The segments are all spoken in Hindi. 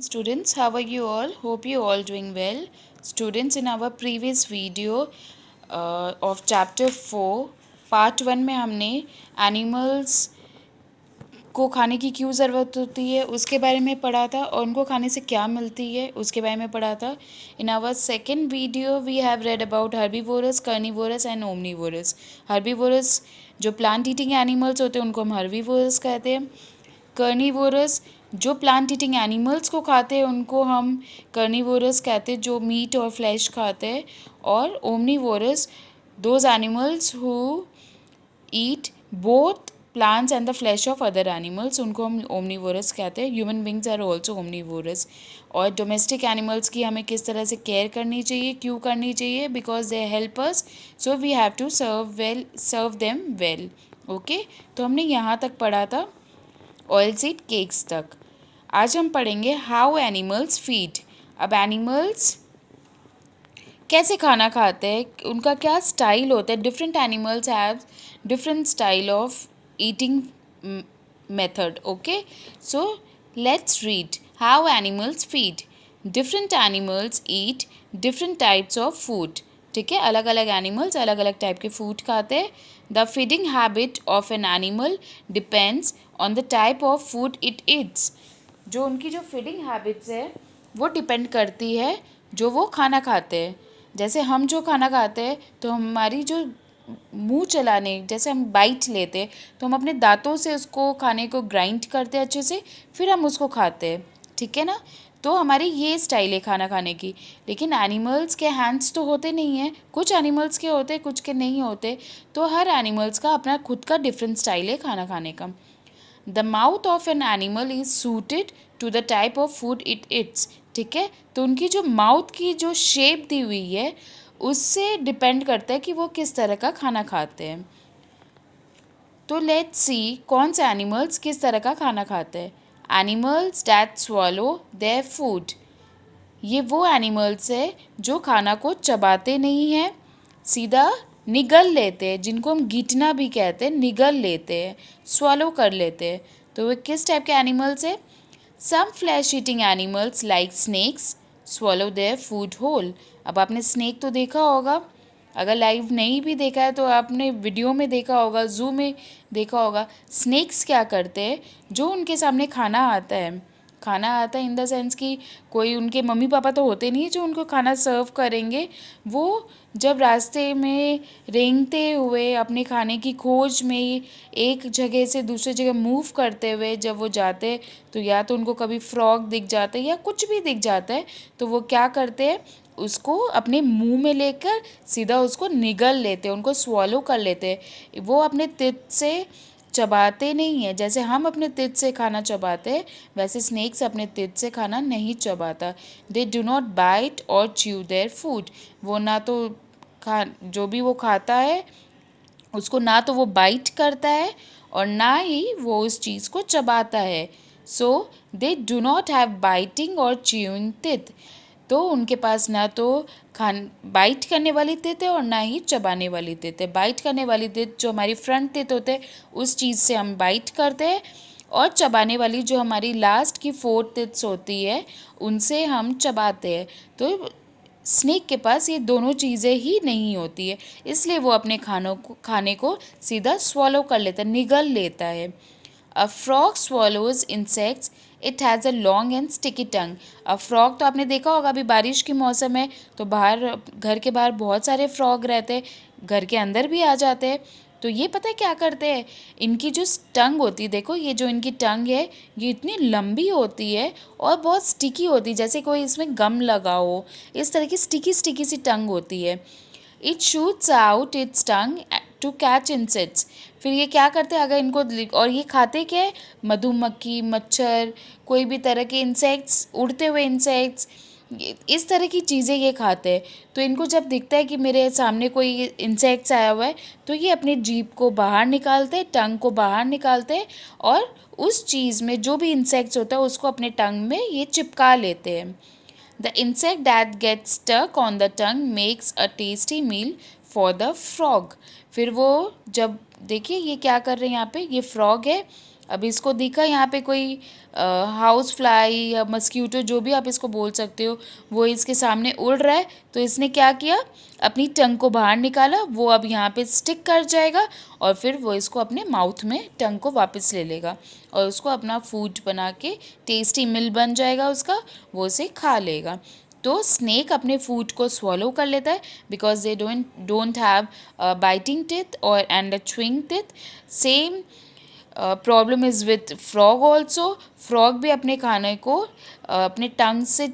Students, how are you all? Hope you all doing well. Students, in our previous video of chapter 4, part 1 में हमने एनिमल्स को खाने की क्यों ज़रूरत होती है उसके बारे में पढ़ा था और उनको खाने से क्या मिलती है उसके बारे में पढ़ा था. In our second video we have read about herbivorous, carnivorous and omnivorous. Herbivorous जो प्लांट ईटिंग एनिमल्स होते हैं उनको हम हर्बीवोरस कहते हैं. कार्निवोरस जो प्लांट ईटिंग एनिमल्स को खाते हैं उनको हम कार्निवोरस कहते हैं, जो मीट और फ्लैश खाते हैं. और omnivorous those animals who eat both plants and the flesh of other animals, उनको हम ओमनीवोरस कहते हैं. Human beings are also omnivorous. और डोमेस्टिक एनिमल्स की हमें किस तरह से केयर करनी चाहिए, क्यों करनी चाहिए? Because they help us, so we have to serve them well. Okay, तो हमने यहाँ तक पढ़ा था ऑयल सीड केक्स तक. आज हम पढ़ेंगे हाउ एनिमल्स फीड. अब एनिमल्स कैसे खाना खाते हैं, उनका क्या स्टाइल होता है. Different animals have different style of eating method. Okay, so let's read how animals feed. Different animals eat different types of food. ठीक है, अलग अलग एनिमल्स अलग अलग टाइप के फूड खाते हैं. The feeding habit of an animal depends on the type of food it eats. जो उनकी जो फीडिंग हैबिट्स है वो डिपेंड करती है जो वो खाना खाते हैं. जैसे हम जो खाना खाते हैं तो हमारी जो मुंह चलाने, जैसे हम बाइट लेते हैं तो हम अपने दांतों से उसको खाने को ग्राइंड करते हैं अच्छे से, फिर हम उसको खाते हैं. ठीक है ना, तो हमारी ये स्टाइल है खाना खाने की. लेकिन एनिमल्स के हैंड्स तो होते नहीं हैं, कुछ एनिमल्स के होते, कुछ के नहीं होते. तो हर एनिमल्स का अपना खुद का डिफरेंट स्टाइल है खाना खाने का. The mouth of an animal is suited to the type of food it eats. ठीक है, तो उनकी जो माउथ की जो शेप दी हुई है उससे डिपेंड करता है कि वो किस तरह का खाना खाते हैं. तो लेट्स सी कौन से एनिमल्स किस तरह का खाना खाते हैं. Animals that swallow their food. ये वो एनिमल्स है जो खाना को चबाते नहीं हैं, सीधा निगल लेते हैं, जिनको हम गीटना भी कहते हैं. निगल लेते हैं, स्वॉलो कर लेते हैं. तो वे किस टाइप के एनिमल्स है? Some flesh eating animals like snakes swallow their food whole. अब आपने स्नेक तो देखा होगा, अगर लाइव नहीं भी देखा है तो आपने वीडियो में देखा होगा, जू में देखा होगा. स्नेक्स क्या करते हैं, जो उनके सामने खाना आता है इन द सेंस कि कोई उनके मम्मी पापा तो होते नहीं जो उनको खाना सर्व करेंगे. वो जब रास्ते में रेंगते हुए अपने खाने की खोज में एक जगह से दूसरी जगह मूव करते हुए जब वो जाते तो या तो उनको कभी फ्रॉग दिख जाता है या कुछ भी दिख जाता है, तो वो क्या करते हैं, उसको अपने मुंह में लेकर सीधा उसको निगल लेते हैं, उनको स्वॉलो कर लेते हैं. वो अपने तित से चबाते नहीं हैं. जैसे हम अपने तित से खाना चबाते हैं वैसे स्नेक्स अपने तित से खाना नहीं चबाता. दे डू नॉट बाइट और च्यू देयर फूड. वो ना तो जो भी वो खाता है उसको ना तो वो बाइट करता है और ना ही वो उस चीज़ को चबाता है. So they do not have biting और च्यूइंग टिथ. तो उनके पास ना तो बाइट करने वाली तित है और ना ही चबाने वाली तित है. बाइट करने वाली तित जो हमारी फ्रंट तित होते हैं उस चीज़ से हम बाइट करते हैं, और चबाने वाली जो हमारी लास्ट की 4 तित्स होती है उनसे हम चबाते हैं. तो स्नेक के पास ये दोनों चीज़ें ही नहीं होती है, इसलिए वो अपने खाने को सीधा स्वॉलो कर लेता है, निगल लेता है. A frog swallows insects. It has a long and sticky tongue. अब फ्रॉग तो आपने देखा होगा, अभी बारिश की मौसम है तो बाहर घर के बाहर बहुत सारे फ्रॉग रहते हैं, घर के अंदर भी आ जाते हैं. तो ये पता है क्या करते हैं, इनकी जो टंग होती है, देखो ये जो इनकी टंग है ये इतनी लंबी होती है और बहुत स्टिकी होती है, जैसे कोई इसमें गम लगा हो, इस तरह की स्टिकी स्टिकी सी टंग होती है. It shoots out its tongue to catch insects. फिर ये क्या करते हैं, अगर इनको, और ये खाते क्या है, मधुमक्खी, मच्छर, कोई भी तरह के इंसेक्ट्स, उड़ते हुए इंसेक्ट्स, इस तरह की चीज़ें ये खाते हैं. तो इनको जब दिखता है कि मेरे सामने कोई इंसेक्ट्स आया हुआ है तो ये अपने जीभ को बाहर निकालते हैं, टंग को बाहर निकालते हैं और उस चीज़ में जो भी इंसेक्ट्स होता है उसको अपने टंग में ये चिपका लेते हैं. The insect that gets stuck on the tongue makes a tasty meal for the frog. फिर वो जब देखिए ये क्या कर रहे हैं, यहाँ पे ये फ्रॉग है, अब इसको दिखा यहाँ पे कोई हाउस फ्लाई या मस्क्यूटो, जो भी आप इसको बोल सकते हो, वो इसके सामने उड़ रहा है। तो इसने क्या किया, अपनी टंग को बाहर निकाला, वो अब यहाँ पे स्टिक कर जाएगा और फिर वो इसको अपने माउथ में टंग को वापस ले लेगा और उसको अपना फूड बना के टेस्टी मील बन जाएगा उसका, वो उसे खा लेगा। तो स्नेक अपने फूड को स्वॉलो कर लेता है because they don't have biting teeth और and a chewing teeth. Same problem is with frog also. Frog भी अपने खाने को अपने टंग से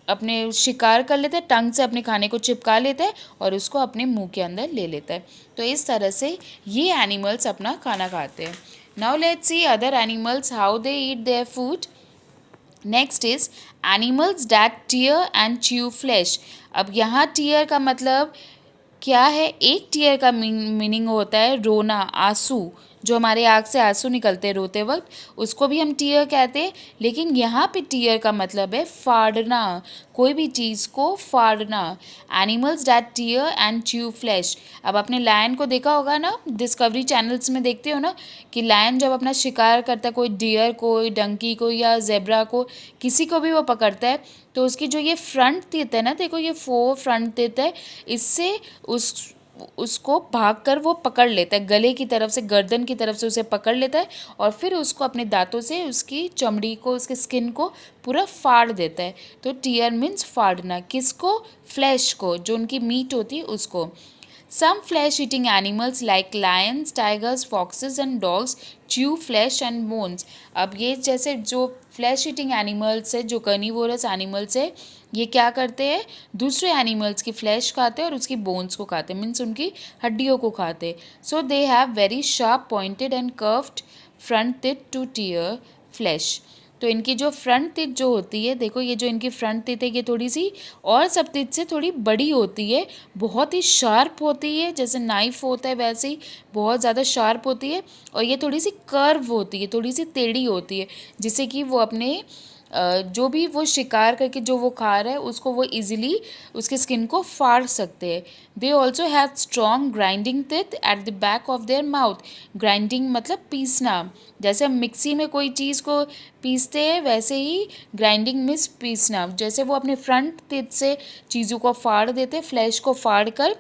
अपने शिकार कर लेता है, टंग से अपने खाने को चिपका लेता है और उसको अपने मुंह के अंदर ले लेता है। तो इस तरह से ये एनिमल्स अपना खाना खाते हैं। Now let's see other animals how they eat their food. Next is animals that tear and chew flesh. अब यहाँ टीयर का मतलब क्या है, एक टीयर का मीनिंग होता है रोना, आंसू, जो हमारे आँख से आंसू निकलते हैं रोते वक्त, उसको भी हम टीयर कहते हैं। लेकिन यहाँ पे टीयर का मतलब है फाड़ना, कोई भी चीज़ को फाड़ना। Animals that tear and chew flesh. अब आपने लायन को देखा होगा ना, डिस्कवरी चैनल्स में देखते हो ना कि लायन जब अपना शिकार करता है, कोई डियर को, डंकी को या जेब्रा को, किसी को भी वो पकड़ता है, तो उसकी जो ये फ्रंट टीथ है ना, देखो ये 4 फ्रंट टीथ है, इससे उसको भागकर वो पकड़ लेता है, गले की तरफ से, गर्दन की तरफ से उसे पकड़ लेता है और फिर उसको अपने दांतों से उसकी चमड़ी को, उसके स्किन को पूरा फाड़ देता है। तो टीयर मीन्स फाड़ना, किसको, फ्लैश को, जो उनकी मीट होती है उसको। Some flesh-eating animals like lions, tigers, foxes and dogs chew flesh and bones. अब ये जैसे जो फ्लैश ईटिंग एनिमल्स है, जो कर्निवोरस एनिमल्स है, ये क्या करते हैं, दूसरे एनिमल्स की फ्लैश खाते हैं और उसकी बोन्स को खाते हैं, मीन्स उनकी हड्डियों को खाते हैं। So they have very sharp pointed and curved front teeth to tear flesh. तो इनकी जो फ्रंट टिथ जो होती है, देखो ये जो इनकी फ्रंट टिथ है, ये थोड़ी सी और सब टिथ से थोड़ी बड़ी होती है, बहुत ही शार्प होती है, जैसे नाइफ होता है वैसे ही बहुत ज़्यादा शार्प होती है। और ये थोड़ी सी कर्व होती है, थोड़ी सी टेढ़ी होती है, जिससे कि वो अपने जो भी वो शिकार करके जो वो खा रहा है उसको वो इजीली उसके स्किन को फाड़ सकते हैं। दे also have strong grinding teeth at the back of their mouth. Grinding मतलब पीसना, जैसे हम मिक्सी में कोई चीज़ को पीसते हैं वैसे ही ग्राइंडिंग मीन्स पीसना। जैसे वो अपने फ्रंट टिथ से चीज़ों को फाड़ देते, फ्लैश को फाड़ कर,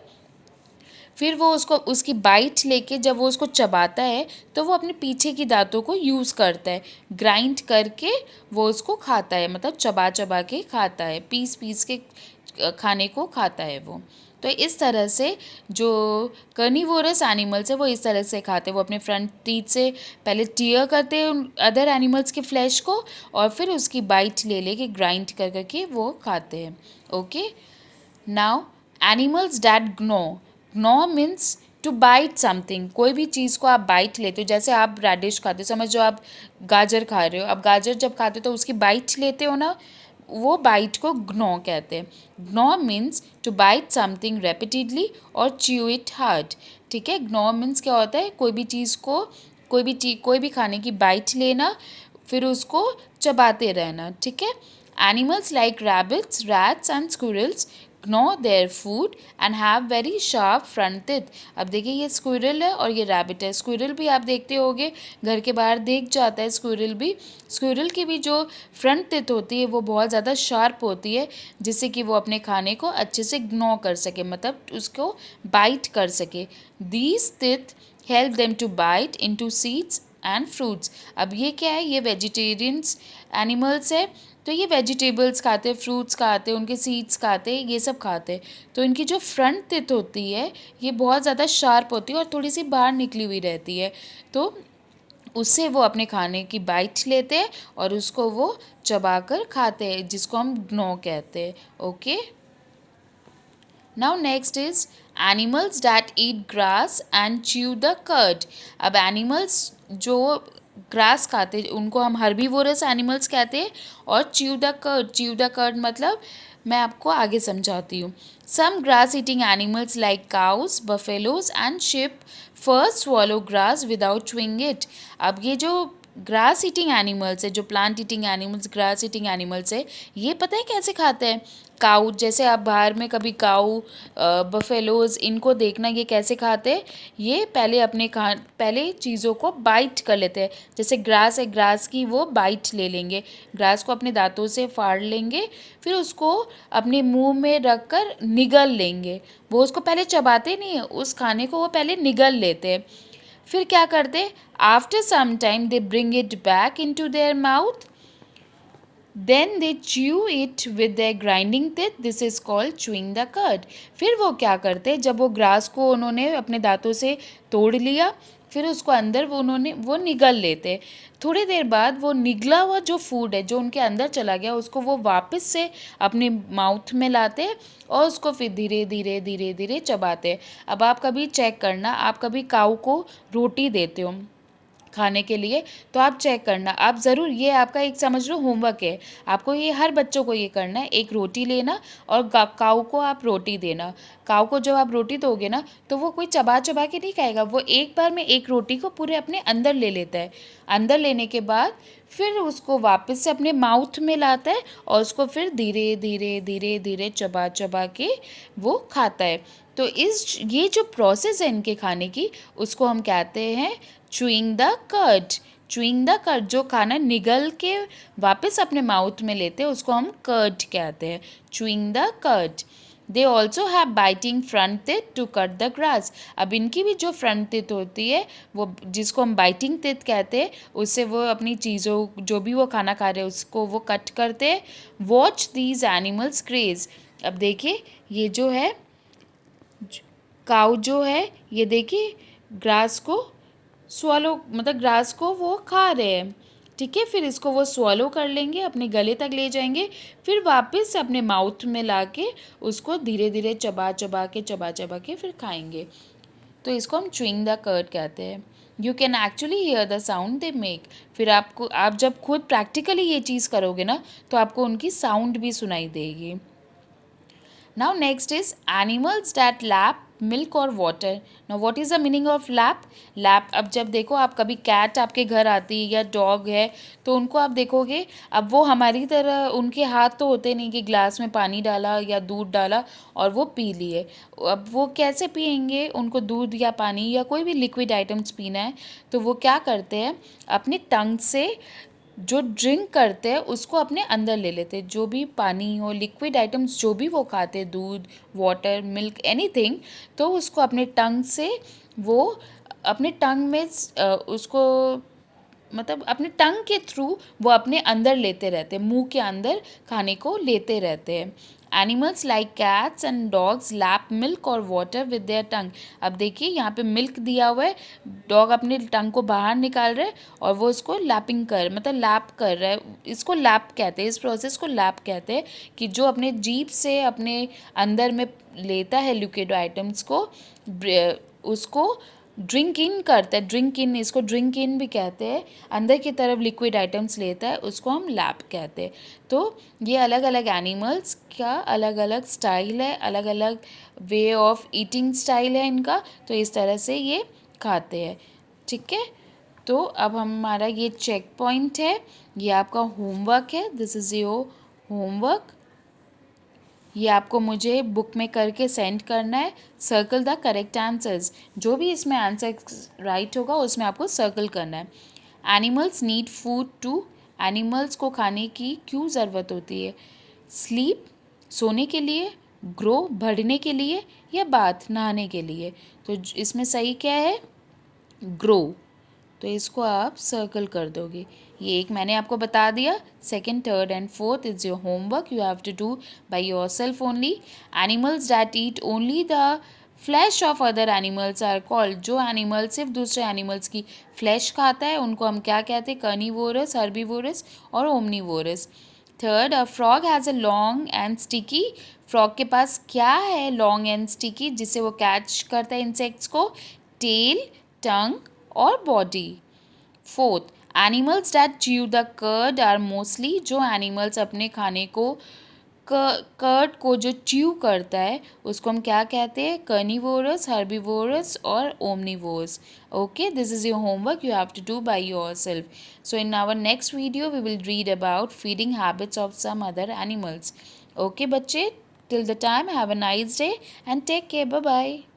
फिर वो उसको उसकी बाइट लेके जब वो उसको चबाता है तो वो अपने पीछे की दांतों को यूज़ करता है, ग्राइंड करके वो उसको खाता है, मतलब चबा चबा के खाता है, पीस पीस के खाने को खाता है वो। तो इस तरह से जो कर्निवोरस एनिमल्स है वो इस तरह से खाते हैं, वो अपने फ्रंट टीथ से पहले टीयर करते हैं अदर एनिमल्स के फ्लैश को और फिर उसकी बाइट ले लेके ग्राइंड कर करके वो खाते हैं। Okay, now animals that gnaw. Gnaw means to bite something, कोई भी चीज़ को आप बाइट लेते हो, जैसे आप रेडिश खाते हो, समझो आप गाजर खा रहे हो, अब गाजर जब खाते हो तो उसकी बाइट लेते हो ना, वो बाइट को ग्नो कहते हैं। Gnaw means to bite something repeatedly और च्यू इट हार्ड। ठीक है, ग्नो मीन्स क्या होता है, कोई भी चीज़ को, कोई भी खाने की बाइट लेना, फिर उसको चबाते रहना। ठीक है, animals like rabbits, rats and squirrels gnaw their food and have very sharp front teeth। अब देखिए ये स्क्विरल है और ये रैबिट है। स्क्विरल भी आप देखते होगे घर के बाहर दिख जाता है, स्क्विरल भी, स्क्विरल की भी जो फ्रंट टिथ होती है वो बहुत ज़्यादा शार्प होती है, जिससे कि वो अपने खाने को अच्छे से ग्नो कर सके, मतलब उसको बाइट कर सके। These teeth help them to bite into seeds and fruits. अब ये क्या है, ये वेजिटेरियंस एनिमल्स है, तो ये वेजिटेबल्स खाते हैं, फ्रूट्स खाते हैं, उनके सीड्स खाते हैं, ये सब खाते हैं। तो इनकी जो फ्रंट टिथ होती है ये बहुत ज़्यादा शार्प होती है और थोड़ी सी बाहर निकली हुई रहती है, तो उससे वो अपने खाने की बाइट लेते हैं और उसको वो चबाकर खाते हैं, जिसको हम ग्नो कहते हैं। Okay, now next is animals that eat grass and chew the cud. अब एनिमल्स जो ग्रास खाते हैं उनको हम हर्बीवोरस एनिमल्स कहते हैं, और chew the cud, chew the cud मतलब मैं आपको आगे समझाती हूँ। Some grass eating animals like cows, buffaloes and sheep first swallow grass without chewing it. अब ये जो ग्रास ईटिंग एनिमल्स है, जो plant eating animals grass eating animals है, ये पता है कैसे खाते हैं? काऊ, जैसे आप बाहर में कभी काऊ, बफेलोज, इनको देखना ये कैसे खाते हैं। ये पहले चीज़ों को बाइट कर लेते हैं। जैसे ग्रास है, ग्रास की वो बाइट ले लेंगे, ग्रास को अपने दांतों से फाड़ लेंगे, फिर उसको अपने मुंह में रख कर निगल लेंगे। वो उसको पहले चबाते नहीं है, उस खाने को वो पहले निगल लेते हैं। फिर क्या करते? After some time they bring it back into their mouth, then they chew it with their grinding teeth, this is called chewing the cud. फिर वो क्या करते? जब वो ग्रास को उन्होंने अपने दांतों से तोड़ लिया, फिर उसको अंदर वो निगल लेते। थोड़ी देर बाद वो निगला हुआ जो फूड है, जो उनके अंदर चला गया, उसको वो वापस से अपने माउथ में लाते और उसको फिर धीरे धीरे धीरे धीरे चबाते। अब आप कभी चेक करना, आप कभी काऊ को रोटी देते हो खाने के लिए, तो आप चेक करना, आप ज़रूर, ये आपका एक समझ लो होमवर्क है, आपको ये हर बच्चों को ये करना है। एक रोटी लेना और काऊ को आप रोटी देना। काऊ को जब आप रोटी दोगे ना, तो वो कोई चबा चबा के नहीं खाएगा, वो एक बार में एक रोटी को पूरे अपने अंदर ले लेता है। अंदर लेने के बाद फिर उसको वापस से अपने माउथ में लाता है और उसको फिर धीरे धीरे धीरे धीरे चबा चबा के वो खाता है। तो ये जो प्रोसेस है इनके खाने की, उसको हम कहते हैं chewing the cud. Chewing the cud, जो खाना निगल के वापस अपने माउथ में लेते हैं, उसको हम कर्ड कहते हैं, chewing the curd. They also have biting front teeth to cut the grass. अब इनकी भी जो फ्रंट टीथ होती है, वो जिसको हम बाइटिंग टीथ कहते हैं, उससे वो अपनी चीज़ों, जो भी वो खाना खा रहे हैं, उसको वो कट करते हैं। Watch these animals craze. अब देखिए, ये जो है काऊ जो है, ये देखिए ग्रास को स्वॉलो, मतलब ग्रास को वो खा रहे हैं, ठीक है। फिर इसको वो स्वॉलो कर लेंगे, अपने गले तक ले जाएंगे, फिर वापस अपने माउथ में लाके उसको धीरे धीरे चबा चबा के फिर खाएंगे। तो इसको हम च्यूइंग द कर्ड कहते हैं। You can actually here the sound they make. फिर आप जब खुद प्रैक्टिकली ये चीज़ करोगे ना, तो आपको उनकी साउंड भी सुनाई देगी। Now next is animals that lap milk or water. Now what is the meaning of lap? Lap, अब जब देखो, आप कभी कैट आपके घर आती है या डॉग है, तो उनको आप देखोगे, अब वो हमारी तरह, उनके हाथ तो होते नहीं कि ग्लास में पानी डाला या दूध डाला और वो पी लिए। अब वो कैसे पियेंगे? उनको दूध या पानी या कोई भी लिक्विड आइटम्स पीना है, तो वो क्या करते हैं? अपनी टंग से जो ड्रिंक करते हैं उसको अपने अंदर ले लेते हैं। जो भी पानी हो, लिक्विड आइटम्स जो भी वो खाते हैं, दूध, वाटर, मिल्क, एनीथिंग, तो उसको अपने टंग से वो अपने टंग में उसको, मतलब अपने टंग के थ्रू वो अपने अंदर लेते रहते हैं, मुंह के अंदर खाने को लेते रहते हैं। Animals like cats and dogs lap milk और वाटर विद देयर टंग। अब देखिए, यहाँ पे मिल्क दिया हुआ है, डॉग अपने टंग को बाहर निकाल रहा है और वो उसको लैपिंग मतलब लैप कर रहा है। इसको लैप कहते हैं, इस प्रोसेस को लैप कहते हैं, कि जो अपने जीभ से अपने अंदर में लेता है लिक्विड आइटम्स को, उसको ड्रिंक इन करता है। ड्रिंक इन, इसको ड्रिंक इन भी कहते हैं, अंदर की तरफ लिक्विड आइटम्स लेता है, उसको हम लैप कहते हैं। तो ये अलग अलग एनिमल्स का अलग अलग स्टाइल है, अलग अलग वे ऑफ ईटिंग स्टाइल है इनका, तो इस तरह से ये खाते हैं, ठीक है। तो अब हमारा ये चेक पॉइंट है, ये आपका होमवर्क है, दिस इज़ योर होमवर्क। ये आपको मुझे बुक में करके सेंड करना है। सर्कल द करेक्ट आंसर्स, जो भी इसमें आंसर राइट होगा उसमें आपको सर्कल करना है। Animals need food too. Animals को खाने की क्यों ज़रूरत होती है? स्लीप, सोने के लिए, ग्रो, बढ़ने के लिए, या बाथ, नहाने के लिए। तो इसमें सही क्या है? ग्रो। तो इसको आप सर्कल कर दोगे। ये एक मैंने आपको बता दिया। Second, third and fourth is your homework, you have to do by yourself only. Animals that eat only the flesh of other animals are called. जो एनिमल सिर्फ दूसरे एनिमल्स की फ्लैश खाता है, उनको हम क्या कहते हैं? कर्निवोरस, हर्बीवोरस और omnivorous. Third, a frog has a long and sticky. Frog के पास क्या है लॉन्ग एंड स्टिकी, जिससे वो कैच करता है इंसेक्ट्स को? टेल, टंग और body. Fourth, animals that chew the cud are mostly. जो एनिमल्स अपने खाने को कर्ड को जो च्यू करता है उसको हम क्या कहते हैं? कर्निवोरस, हर्बीवोरस और omnivorous. Okay, this is your homework you have to do by yourself. So in our next video we will read about feeding habits of some other animals. Okay बच्चे, till the time have a nice day and take care. Bye bye.